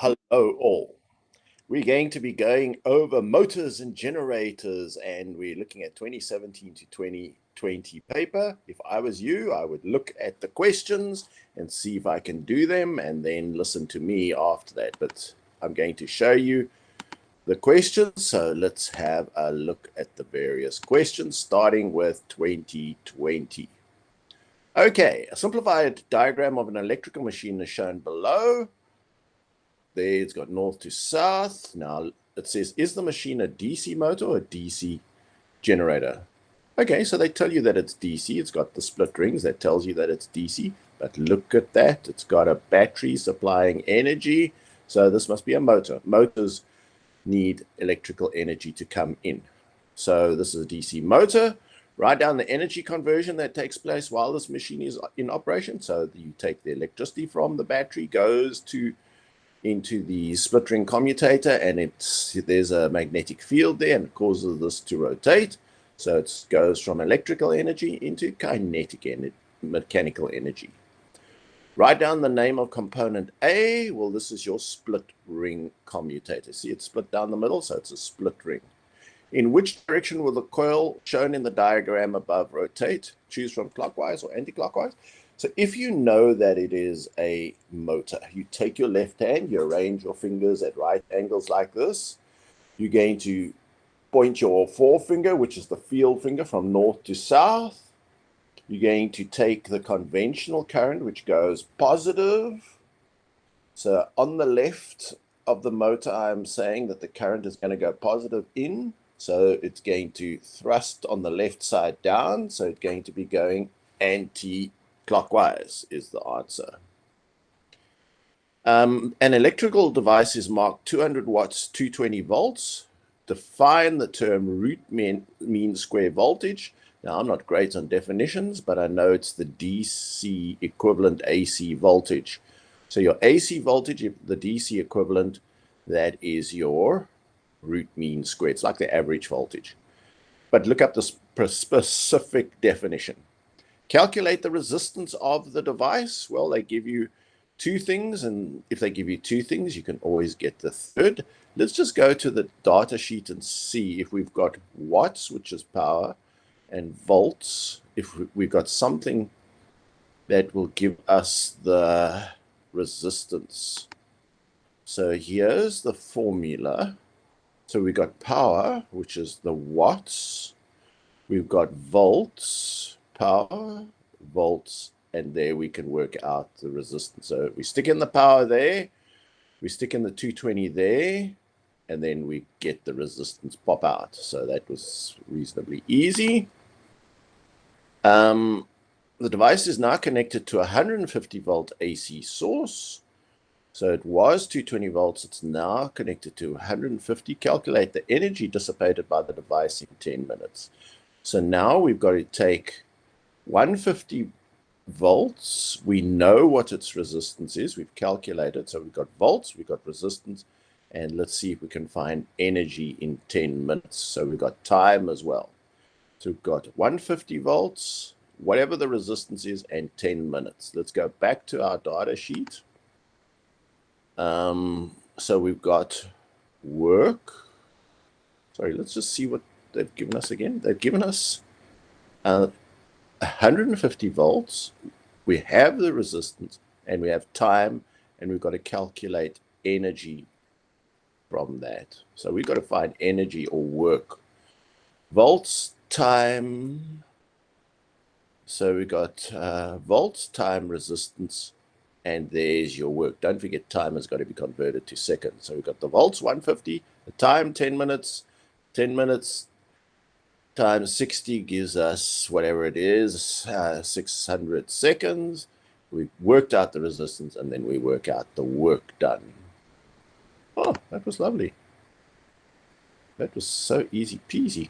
Hello all. We're going to be going over motors and generators, and we're looking at 2017 to 2020 paper. If I was you, I would look at the questions and see if I can do them and then listen to me after that. But I'm going to show you the questions. So let's have a look at the various questions, starting with 2020. Okay, a simplified diagram of an electrical machine is shown below. There it's got north to south. Now it says, is the machine a DC motor or a DC generator? Okay, so they tell you that it's DC. It's got the split rings that tells you that it's DC. But look at that. It's got a battery supplying energy. So this must be a motor. Motors need electrical energy to come in. So this is a DC motor. Write down the energy conversion that takes place while this machine is in operation. So you take the electricity from the battery, goes into the split ring commutator, and there's a magnetic field there and it causes this to rotate. So it goes from electrical energy into kinetic energy, mechanical energy. Write down the name of component A. Well, this is your split ring commutator. See, it's split down the middle, so it's a split ring. In which direction will the coil shown in the diagram above rotate? Choose from clockwise or anti-clockwise. So if you know that it is a motor, you take your left hand, you arrange your fingers at right angles like this. You're going to point your forefinger, which is the field finger, from north to south. You're going to take the conventional current, which goes positive. So on the left of the motor, I'm saying that the current is going to go positive in. So it's going to thrust on the left side down. So it's going to be going anti-clockwise is the answer. An electrical device is marked 200 watts, 220 volts. Define the term root mean square voltage. Now, I'm not great on definitions, but I know it's the DC equivalent AC voltage. So your AC voltage, the DC equivalent, that is your root mean squared. It's like the average voltage. But look up the specific definition. Calculate the resistance of the device. Well, they give you two things, and if they give you two things, you can always get the third. Let's just go to the data sheet and see if we've got watts, which is power, and volts, if we've got something that will give us the resistance. So here's the formula. So we've got power, which is the watts. We've got volts, power, volts, and there we can work out the resistance. So we stick in the power there, we stick in the 220 there, and then we get the resistance pop out. So that was reasonably easy. The device is now connected to a 150 volt AC source. So it was 220 volts. It's now connected to 150. Calculate the energy dissipated by the device in 10 minutes. So now we've got to take 150 volts. We know what its resistance is. We've calculated. So we've got volts, we've got resistance, and let's see if we can find energy in 10 minutes. So we've got time as well. So we've got 150 volts, whatever the resistance is, and 10 minutes. Let's go back to our data sheet. So we've got work. Sorry, let's just see what they've given us again. They've given us 150 volts. We have the resistance, and we have time, and we've got to calculate energy from that. So we've got to find energy or work. Volts, time. So we got volts, time, resistance, and there's your work. Don't forget time has got to be converted to seconds. So we've got the volts, 150, the time, 10 minutes. 10 minutes times 60 gives us whatever it is, 600 seconds. We've worked out the resistance, and then we work out the work done. Oh, that was lovely. That was so easy peasy.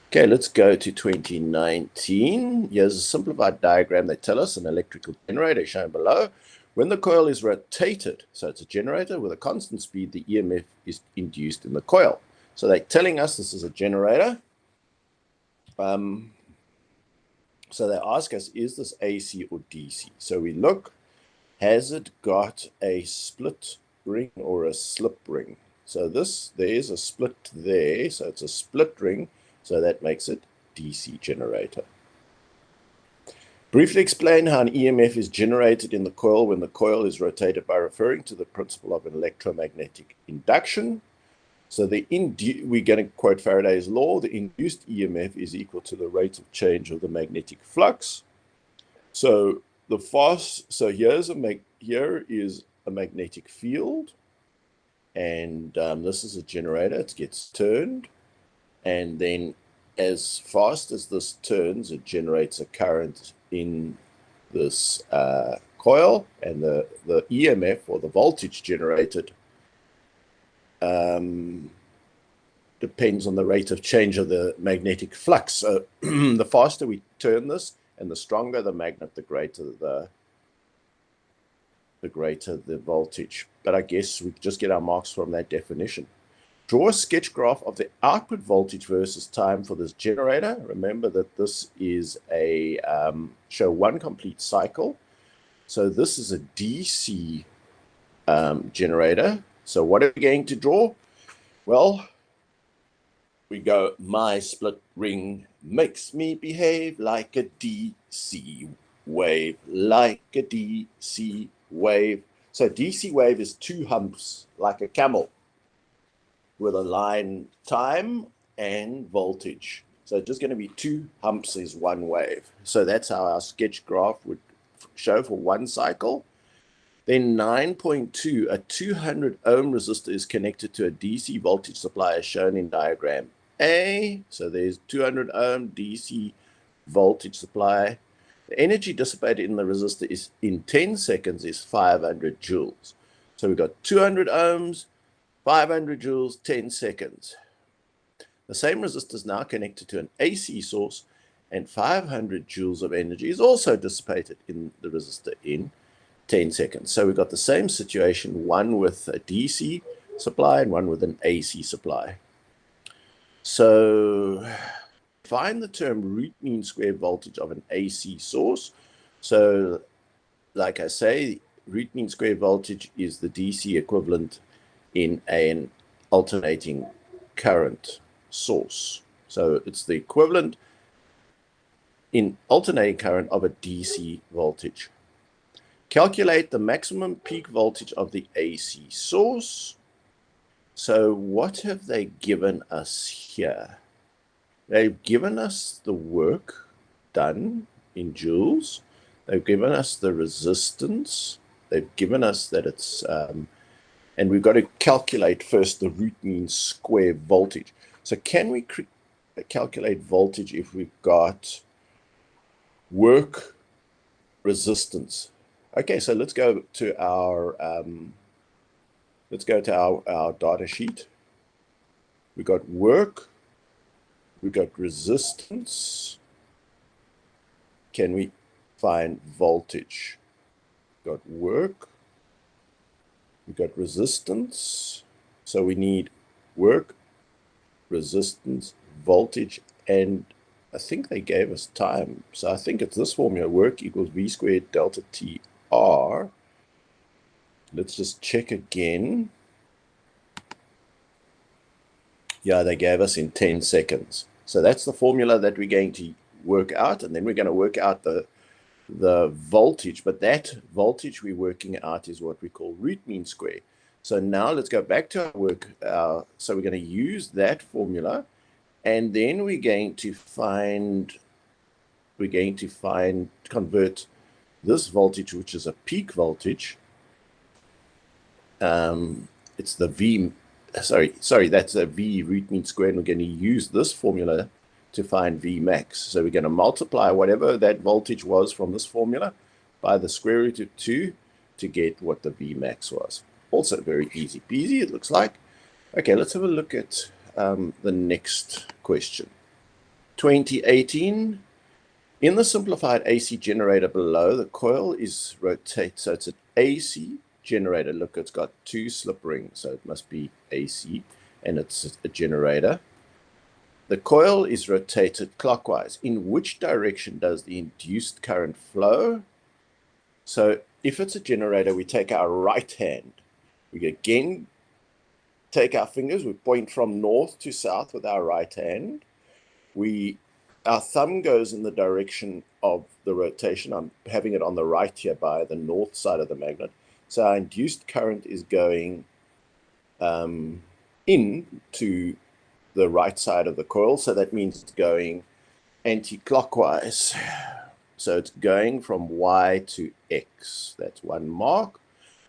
Okay, let's go to 2019. Here's a simplified diagram. They tell us an electrical generator shown below. When the coil is rotated, so it's a generator with a constant speed, the EMF is induced in the coil. So they're telling us this is a generator. So they ask us, is this AC or DC? So we look, has it got a split ring or a slip ring. So there's a split there, so it's a split ring, so that makes it DC generator. Briefly explain how an EMF is generated in the coil when the coil is rotated by referring to the principle of an electromagnetic induction. So we're going to quote Faraday's law. The induced EMF is equal to the rate of change of the magnetic flux. So here is a magnetic field, and this is a generator. It gets turned, and then as fast as this turns, it generates a current in this coil, and the EMF, or the voltage generated, depends on the rate of change of the magnetic flux. So the faster we turn this and the stronger the magnet, the greater the voltage. But I guess we just get our marks from that definition. Draw a sketch graph of the output voltage versus time for this generator. Remember that this is show one complete cycle. So this is a DC generator. So what are we going to draw? Well, we go, my split ring makes me behave like a DC wave, like a DC wave. So DC wave is two humps, like a camel, with a line time and voltage. So it's just going to be two humps is one wave. So that's how our sketch graph would show for one cycle. Then 9.2, a 200 ohm resistor is connected to a DC voltage supply as shown in diagram A. So there's 200 ohm DC voltage supply. The energy dissipated in the resistor is in 10 seconds is 500 joules. So we've got 200 ohms, 500 joules, 10 seconds. The same resistor is now connected to an AC source, and 500 joules of energy is also dissipated in the resistor in 10 seconds. So we've got the same situation, one with a DC supply and one with an AC supply. So find the term root mean square voltage of an AC source. So like I say, root mean square voltage is the DC equivalent in an alternating current source. So it's the equivalent in alternating current of a DC voltage. Calculate the maximum peak voltage of the AC source. So what have they given us here? They've given us the work done in joules. They've given us the resistance. They've given us that it's, and we've got to calculate first the root mean square voltage. So can we calculate voltage if we've got work, resistance? Okay, so let's go to our data sheet. We got work, we got resistance. Can we find voltage? Got work, we got resistance. So we need work, resistance, voltage, and I think they gave us time. So I think it's this formula, work equals V squared delta T R. Let's just check again. Yeah, they gave us in 10 seconds. So that's the formula that we're going to work out, and then we're going to work out the voltage, but that voltage we're working out is what we call root mean square. So now let's go back to our work. So we're going to use that formula, and then we're going to convert this voltage, which is a peak voltage. It's the V, sorry, that's a V root mean square, and we're going to use this formula to find V max. So we're going to multiply whatever that voltage was from this formula by the square root of 2 to get what the V max was. Also very easy peasy, it looks like. Okay, let's have a look at the next question. 2018. In the simplified AC generator below, the coil is rotated. So it's an AC generator. Look, it's got two slip rings, so it must be AC, and it's a generator. The coil is rotated clockwise. In which direction does the induced current flow? So if it's a generator, we take our right hand We again take our fingers, we point from north to south with our right hand. Our thumb goes in the direction of the rotation. I'm having it on the right here by the north side of the magnet. So our induced current is going into the right side of the coil. So that means it's going anti-clockwise. So it's going from Y to X. That's one mark.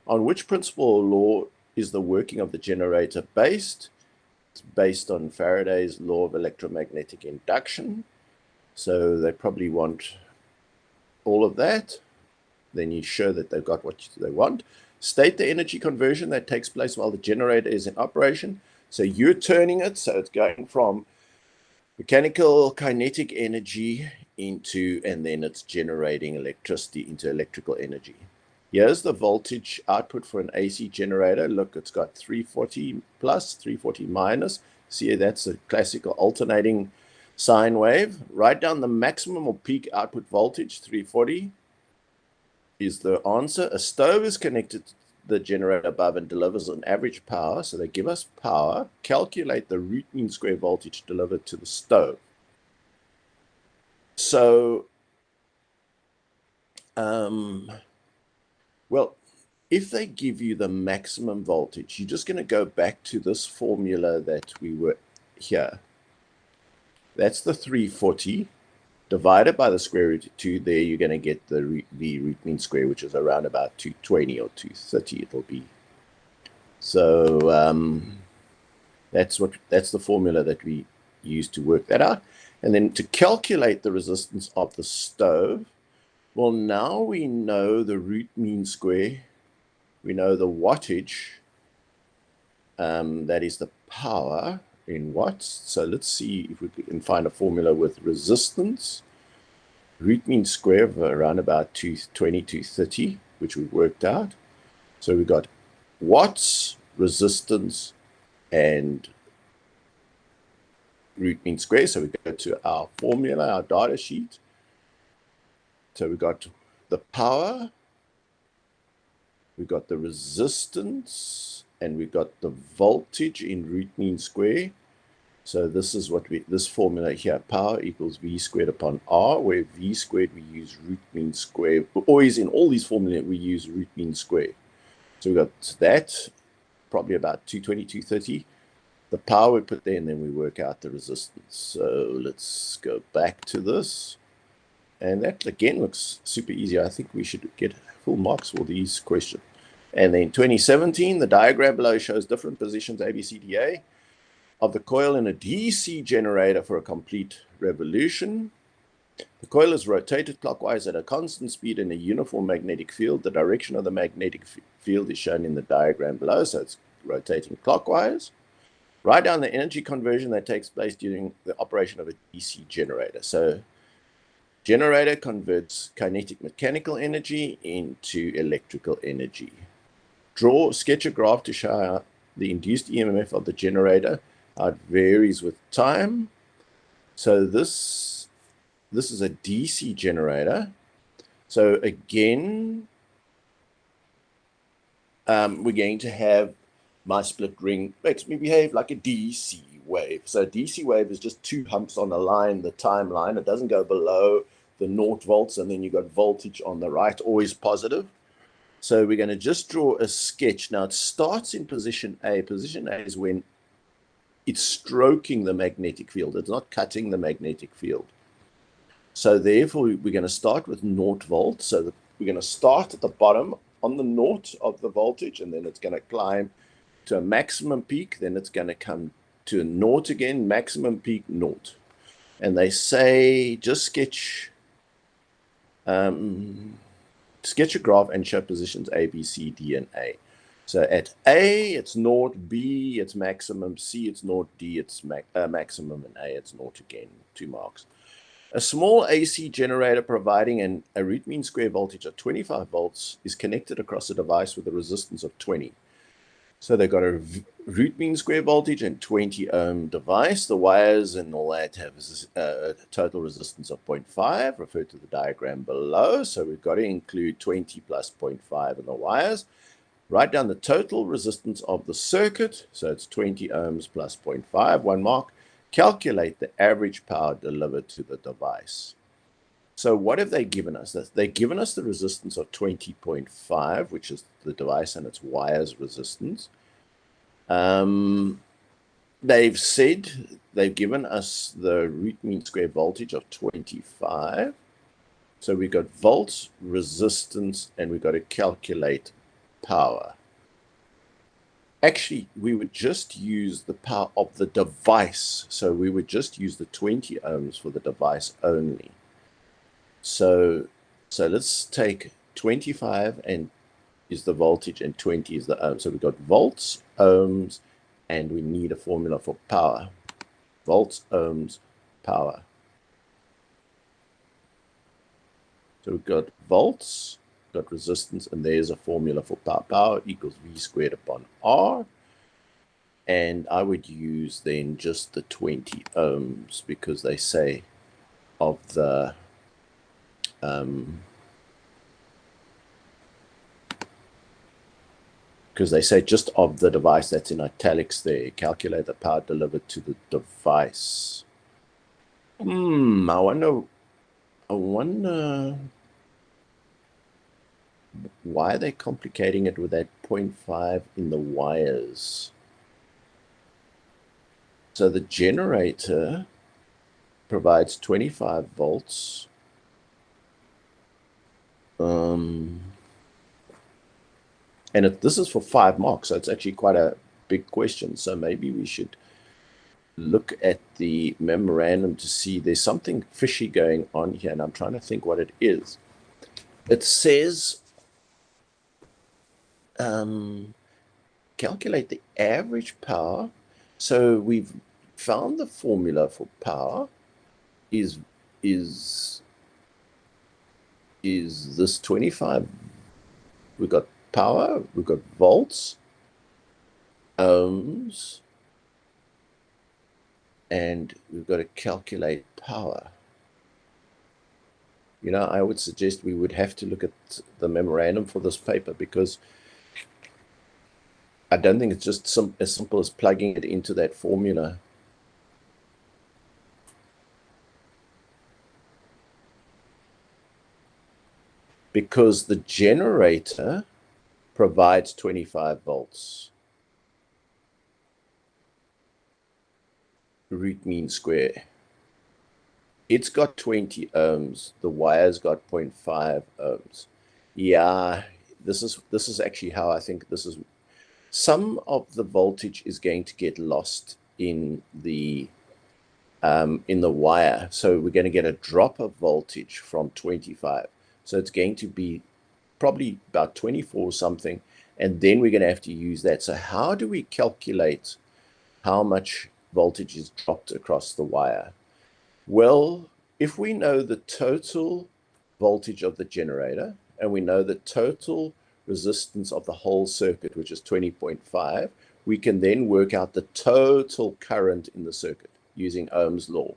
On which principle or law is the working of the generator based? It's based on Faraday's law of electromagnetic induction. So they probably want all of that. Then you show that they've got what they want. State the energy conversion that takes place while the generator is in operation. So you're turning it, so it's going from mechanical kinetic energy into, and then it's generating electricity into electrical energy. Here's the voltage output for an AC generator. Look, it's got 340 plus, 340 minus. See, that's a classical alternating sine wave. Write down the maximum or peak output voltage, 340 is the answer. A stove is connected to the generator above and delivers an average power. So they give us power. Calculate the root mean square voltage delivered to the stove. So, well, if they give you the maximum voltage, you're just going to go back to this formula that we were here. That's the 340 divided by the square root of 2. There you're going to get the root mean square, which is around about 220 or 230 it'll be. So that's the formula that we use to work that out. And then to calculate the resistance of the stove, well, now we know the root mean square. We know the wattage. That is the power in watts. So let's see if we can find a formula with resistance. Root mean square of around about 220, 230, which we worked out. So we got watts, resistance, and root mean square. So we go to our formula, our data sheet. So we got the power, we got the resistance, and we got the voltage in root mean square. So this is what this formula here, power equals V squared upon R, where V squared we use root mean square. Always in all these formulas we use root mean square. So we got that, probably about 220, 230. The power we put there, and then we work out the resistance. So let's go back to this. And that again looks super easy. I think we should get full marks for these questions. And then 2017, the diagram below shows different positions A, B, C, D, A of the coil in a DC generator for a complete revolution. The coil is rotated clockwise at a constant speed in a uniform magnetic field. The direction of the magnetic field is shown in the diagram below, so it's rotating clockwise. Write down the energy conversion that takes place during the operation of a DC generator. So generator converts kinetic mechanical energy into electrical energy. Sketch a graph to show how the induced EMF of the generator, how it varies with time. So this is a DC generator. So again, we're going to have my split ring makes me behave like a DC wave. So a DC wave is just two humps on a line, the timeline. It doesn't go below the 0 volts, and then you've got voltage on the right, always positive. So we're going to just draw a sketch. Now it starts in position A. Position A is when it's stroking the magnetic field. It's not cutting the magnetic field. So therefore, we're going to start with 0 volts. So we're going to start at the bottom on the 0 of the voltage, and then it's going to climb to a maximum peak. Then it's going to come to a 0 again, maximum peak 0. And they say just sketch a graph and show positions A, B, C, D, and A. So at A, it's 0, B, it's maximum, C, it's 0, D, it's maximum, and A, it's 0 again, 2 marks. A small AC generator providing a root mean square voltage of 25 volts is connected across a device with a resistance of 20. So they've got a root mean square voltage and 20 ohm device. The wires and all that have a total resistance of 0.5, refer to the diagram below. So we've got to include 20 plus 0.5 in the wires. Write down the total resistance of the circuit. So it's 20 ohms plus 0.5, 1 mark. Calculate the average power delivered to the device. So what have they given us? They've given us the resistance of 20.5, which is the device and its wires resistance. They've said they've given us the root mean square voltage of 25. So we've got volts, resistance, and we've got to calculate power. Actually, we would just use the power of the device. So we would just use the 20 ohms for the device only. So let's take 25 and is the voltage and 20 is the ohm. So we've got volts, ohms, and we need a formula for power. Volts, ohms, power. So we've got volts, got resistance, and there's a formula for power. Power equals V squared upon R. And I would use then just the 20 ohms because they say of the because they say just of the device, that's in italics there. Calculate the power delivered to the device. I wonder why are they complicating it with that 0.5 in the wires? So the generator provides 25 volts. And this is for 5 marks, so it's actually quite a big question. So maybe we should look at the memorandum to see there's something fishy going on here, and I'm trying to think what it is. It says calculate the average power. So we've found the formula for power is this 25. We've got power, we've got volts, ohms, and we've got to calculate power. You know, I would suggest we would have to look at the memorandum for this paper because I don't think it's just as simple as plugging it into that formula. Because the generator provides 25 volts. Root mean square. It's got 20 ohms. The wire's got 0.5 ohms. Yeah, this is actually how I think this is. Some of the voltage is going to get lost in the wire. So we're going to get a drop of voltage from 25. So it's going to be probably about 24 or something, and then we're going to have to use that. So how do we calculate how much voltage is dropped across the wire? Well, if we know the total voltage of the generator, and we know the total resistance of the whole circuit, which is 20.5, we can then work out the total current in the circuit using Ohm's law.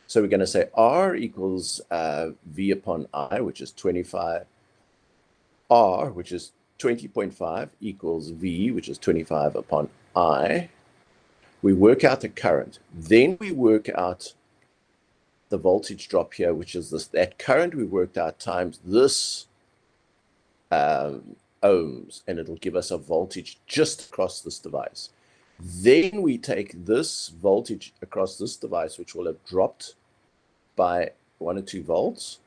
So we're going to say R equals V upon I, which is 25. R, which is 20.5, equals V, which is 25 upon I. We work out the current. Then we work out the voltage drop here, which is that current we worked out times this ohms, and it'll give us a voltage just across this device. Then we take this voltage across this device, which will have dropped by 1 or 2 volts,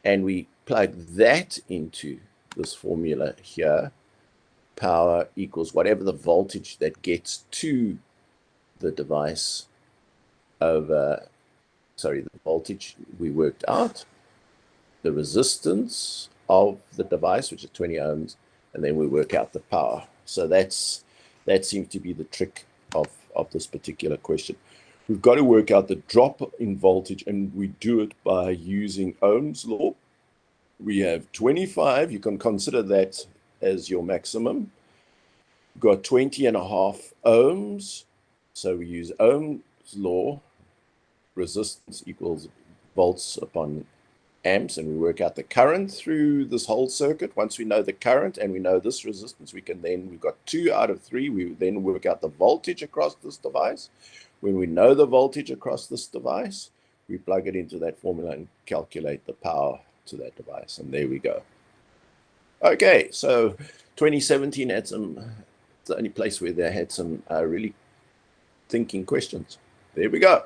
and we plug that into this formula here. Power equals whatever the voltage that gets to the device over, the voltage we worked out, the resistance of the device, which is 20 ohms, and then we work out the power. So that seems to be the trick of this particular question. We've got to work out the drop in voltage, and we do it by using Ohm's law. We have 25. You can consider that as your maximum. We've got 20.5 ohms. So we use Ohm's law. Resistance equals volts upon amps, and we work out the current through this whole circuit. Once we know the current and we know this resistance, we've got 2 out of 3. We then work out the voltage across this device. When we know the voltage across this device, we plug it into that formula and calculate the power to that device. And there we go. Okay, so 2017 had it's the only place where they had some really thinking questions. There we go.